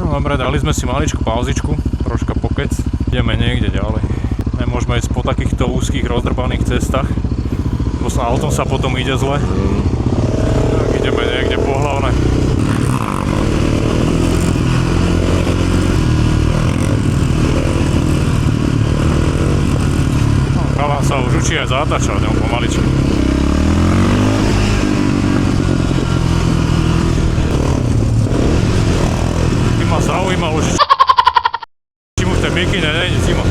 Dobre, dali sme si maličku pauzičku, troška pokec, ideme niekde ďalej. Nemôžeme ísť po takýchto úzkých rozdrbaných cestách, lebo s autom sa potom ide zle. Tak ideme niekde po hlavné. Chalan sa už učí aj zatáčať, ňom pomaličky. Ty ma zaujímalo, že či mu v tej mikine nejde zima.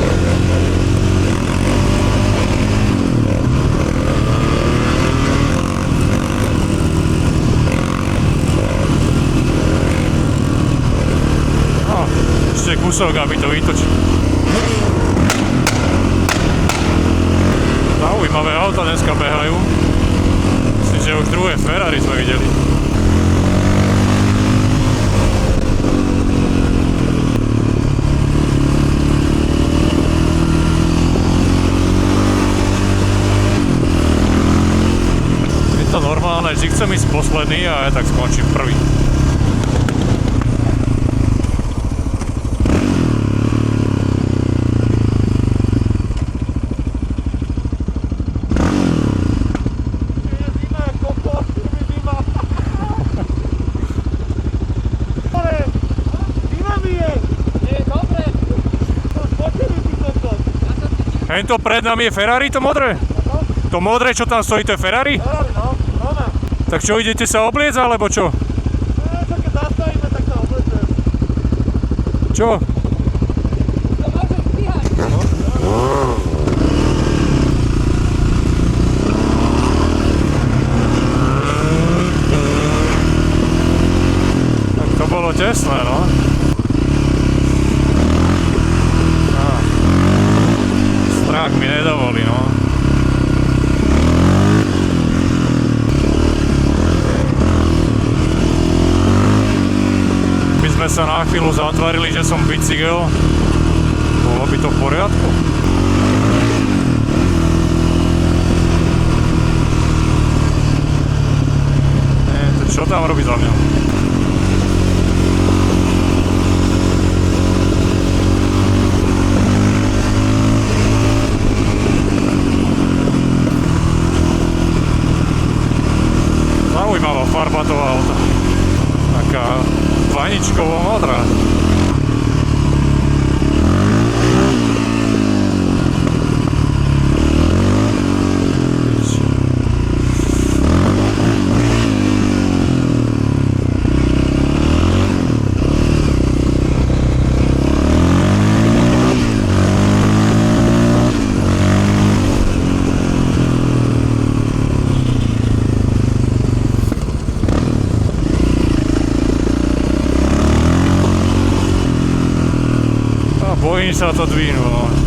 No, ešte kúsok, aby to vytočil. Zaujímavé auta dneska behajú. Myslím, že už druhé Ferrari sme videli. Je to normálne, že chcem ísť posledný a ja tak skončím prvý. Hento pred nami je Ferrari, to modré? To modré, čo tam stojí, to je Ferrari? Ferrari, no. Tak čo, idete sa obliecť, alebo čo? Čo keď zastavíme, tak sa obliecem. Čo? To môžem stíhať. Tak to bolo tesné, no. Strach mi nedovolí, no. My sme sa na chvíľu zatvarili, že som bicykel. Bolo by to v poriadku? To čo tam robí za mňa? Zaujímavá farba toho auta. Taká vaničkovo modrá. Bojím sa to dvínu, no.